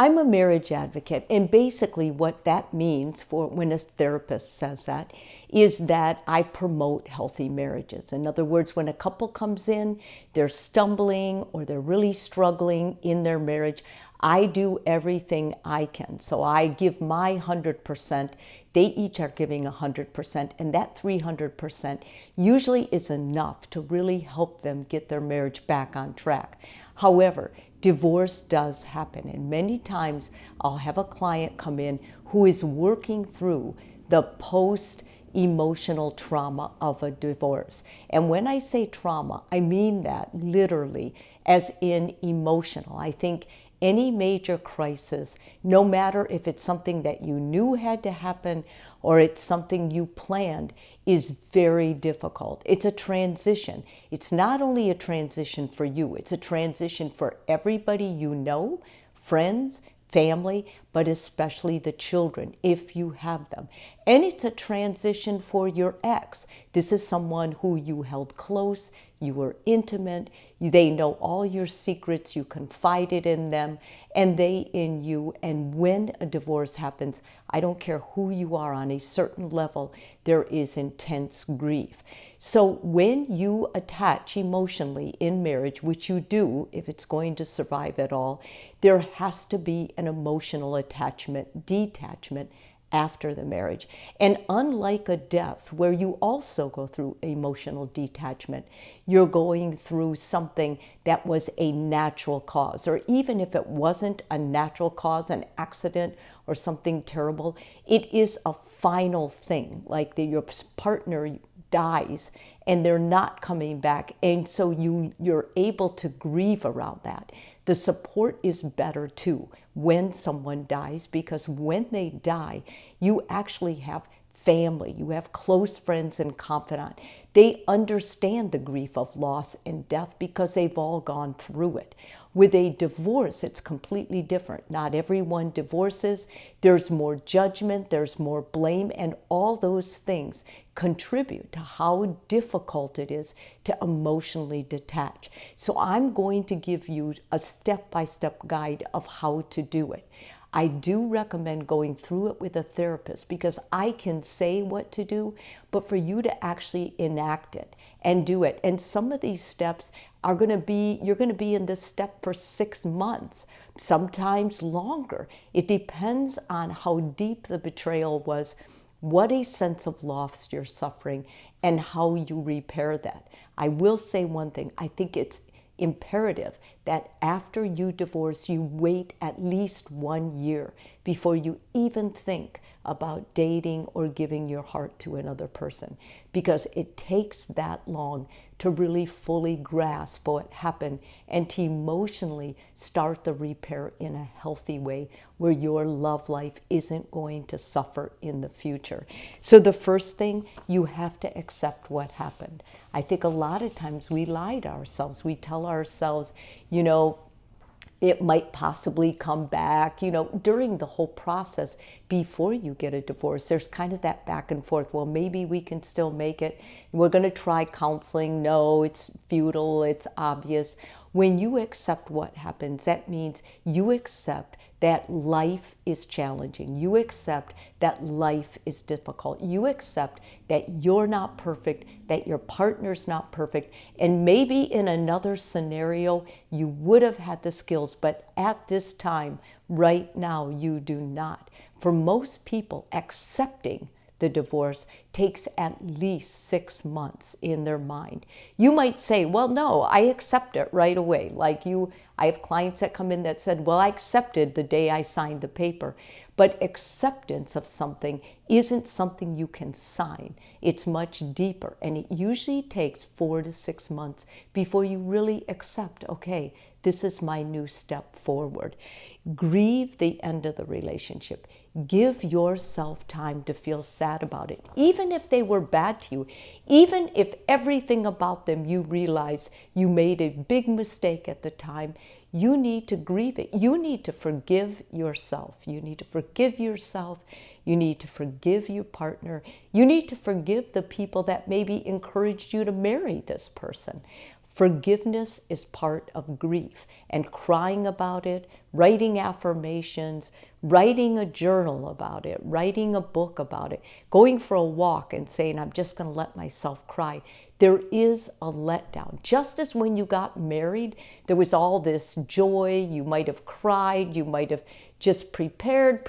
I'm a marriage advocate, and basically what that means for when a therapist says that is that I promote healthy marriages. In other words, when a couple comes in, they're stumbling or they're really struggling in their marriage, I do everything I can. So I give my 100%. They each are giving 100%, and that 300% usually is enough to really help them get their marriage back on track. However, divorce does happen, and many times I'll have a client come in who is working through the post-emotional trauma of a divorce. And when I say trauma, I mean that literally, as in emotional. I think any major crisis, no matter if it's something that you knew had to happen or it's something you planned, is very difficult. It's a transition. It's not only a transition for you, it's a transition for everybody you know, friends, family, but especially the children, if you have them. And it's a transition for your ex. This is someone who you held close, you were intimate, they know all your secrets, you confided in them, and they in you. And when a divorce happens, I don't care who you are, on a certain level, there is intense grief. So when you attach emotionally in marriage, which you do if it's going to survive at all, there has to be an emotional attachment, detachment after the marriage. And unlike a death, where you also go through emotional detachment, you're going through something that was a natural cause. Or even if it wasn't a natural cause, an accident or something terrible, it is a final thing, like your partner dies and they're not coming back. And so you're able to grieve around that. The support is better too when someone dies, because when they die, you actually have family, you have close friends and confidants. They understand the grief of loss and death because they've all gone through it. With a divorce, it's completely different. Not everyone divorces. There's more judgment, there's more blame, and all those things contribute to how difficult it is to emotionally detach. So I'm going to give you a step-by-step guide of how to do it. I do recommend going through it with a therapist, because I can say what to do, but for you to actually enact it and do it. And some of these steps are going to be, you're going to be in this step for 6 months, sometimes longer. It depends on how deep the betrayal was, what a sense of loss you're suffering, and how you repair that. I will say one thing, I think it's imperative that after you divorce, you wait at least 1 year before you even think about dating or giving your heart to another person, because it takes that long to really fully grasp what happened and to emotionally start the repair in a healthy way where your love life isn't going to suffer in the future. So the first thing, you have to accept what happened. I think a lot of times we lie to ourselves. We tell ourselves, you know, it might possibly come back. You know, during the whole process before you get a divorce, there's kind of that back and forth. Well, maybe we can still make it. We're going to try counseling. No, it's futile. It's obvious. When you accept what happens, that means you accept that life is challenging. You accept that life is difficult. You accept that you're not perfect, that your partner's not perfect, and maybe in another scenario you would have had the skills, but at this time, right now, you do not. For most people, accepting the divorce takes at least 6 months in their mind. You might say, well, no, I accept it right away. Like I have clients that come in that said, well, I accepted the day I signed the paper. But acceptance of something isn't something you can sign. It's much deeper, and it usually takes 4 to 6 months before you really accept, okay, this is my new step forward. Grieve the end of the relationship. Give yourself time to feel sad about it, even if they were bad to you, even if everything about them you realized you made a big mistake at the time. You need to grieve it. You need to forgive yourself. You need to forgive yourself. You need to forgive your partner. You need to forgive the people that maybe encouraged you to marry this person. Forgiveness is part of grief, and crying about it, writing affirmations, writing a journal about it, writing a book about it, going for a walk and saying, I'm just going to let myself cry. There is a letdown. Just as when you got married, there was all this joy. You might have cried. You might have just prepared.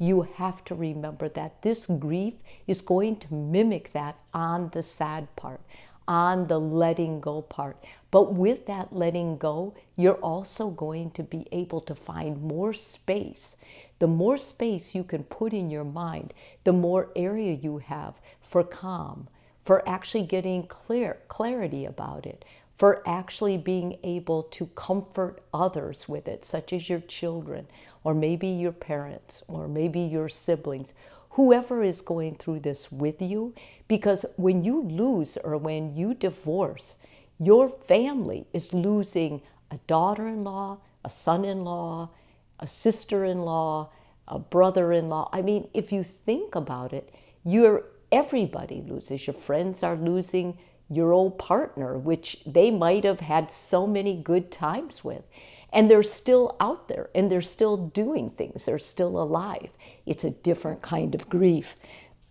You have to remember that this grief is going to mimic that on the sad part, on the letting go part. But with that letting go, you're also going to be able to find more space. The more space you can put in your mind, the more area you have for calm, for actually getting clarity about it, for actually being able to comfort others with it, such as your children, or maybe your parents, or maybe your siblings, whoever is going through this with you. Because when you lose or when you divorce, your family is losing a daughter-in-law, a son-in-law, a sister-in-law, a brother-in-law. I mean, if you think about it, everybody loses. Your friends are losing your old partner, which they might have had so many good times with. And they're still out there, and they're still doing things. They're still alive. It's a different kind of grief.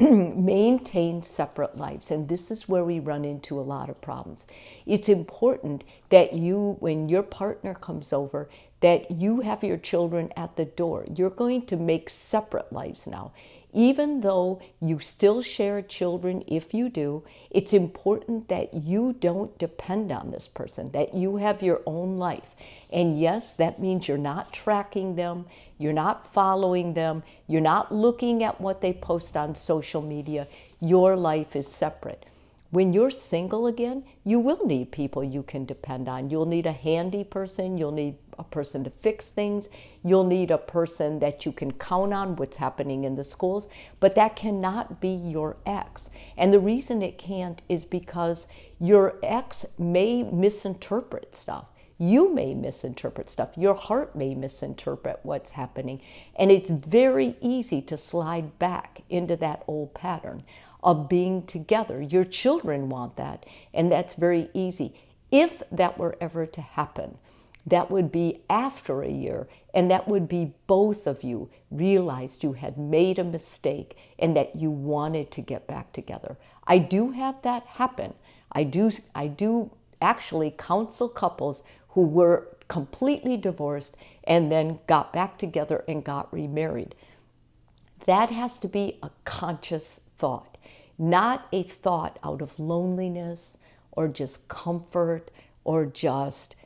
Maintain separate lives, and this is where we run into a lot of problems. It's important that you, when your partner comes over, that you have your children at the door. You're going to make separate lives now. Even though you still share children, if you do, it's important that you don't depend on this person, that you have your own life. And yes, that means you're not tracking them, you're not following them, you're not looking at what they post on social media. Your life is separate. When you're single again, you will need people you can depend on. You'll need a handy person, you'll need a person to fix things, you'll need a person that you can count on what's happening in the schools, but that cannot be your ex. And the reason it can't is because your ex may misinterpret stuff. You may misinterpret stuff. Your heart may misinterpret what's happening. And it's very easy to slide back into that old pattern of being together. Your children want that, and that's very easy. If that were ever to happen, that would be after a year, and that would be both of you realized you had made a mistake and that you wanted to get back together. I do have that happen. I do actually counsel couples who were completely divorced and then got back together and got remarried. That has to be a conscious thought, not a thought out of loneliness or just comfort or just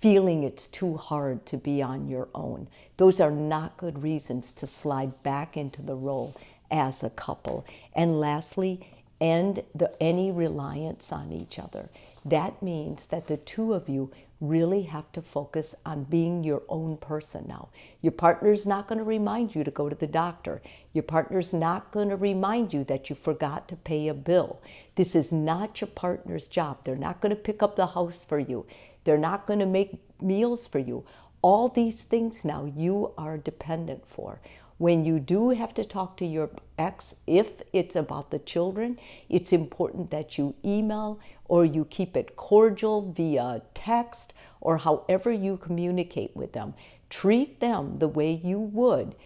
feeling it's too hard to be on your own. Those are not good reasons to slide back into the role as a couple. And lastly, end any reliance on each other. That means that the two of you really have to focus on being your own person now. Your partner's not going to remind you to go to the doctor. Your partner's not going to remind you that you forgot to pay a bill. This is not your partner's job. They're not going to pick up the house for you. They're not going to make meals for you. All these things now you are dependent for. When you do have to talk to your ex, if it's about the children, it's important that you email or you keep it cordial via text or however you communicate with them. Treat them the way you would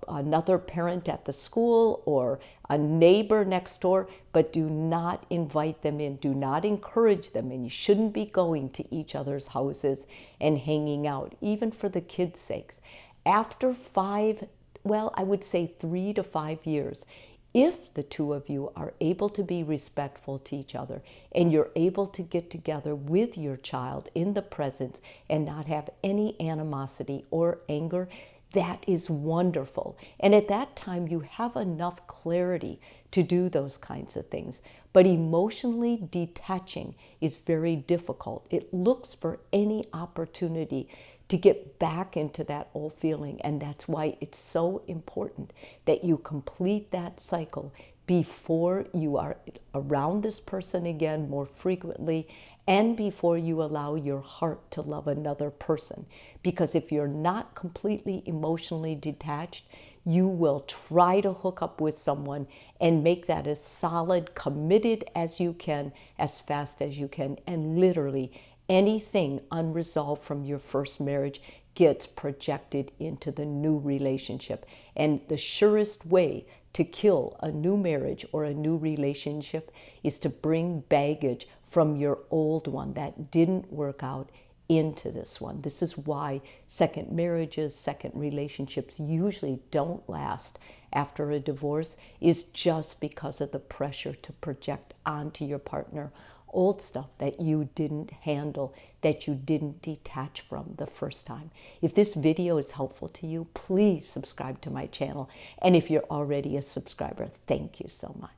another parent at the school or a neighbor next door, but do not invite them in. Do not encourage them, and you shouldn't be going to each other's houses and hanging out, even for the kids' sakes. After I would say 3 to 5 years, if the two of you are able to be respectful to each other and you're able to get together with your child in the presence and not have any animosity or anger, that is wonderful. And at that time, you have enough clarity to do those kinds of things. But emotionally detaching is very difficult. It looks for any opportunity to get back into that old feeling. And that's why it's so important that you complete that cycle before you are around this person again more frequently and before you allow your heart to love another person. Because if you're not completely emotionally detached, you will try to hook up with someone and make that as solid, committed as you can, as fast as you can. And literally anything unresolved from your first marriage gets projected into the new relationship. And the surest way to kill a new marriage or a new relationship is to bring baggage from your old one that didn't work out into this one. This is why second marriages, second relationships usually don't last after a divorce, is just because of the pressure to project onto your partner old stuff that you didn't handle, that you didn't detach from the first time. If this video is helpful to you, please subscribe to my channel. And if you're already a subscriber, thank you so much.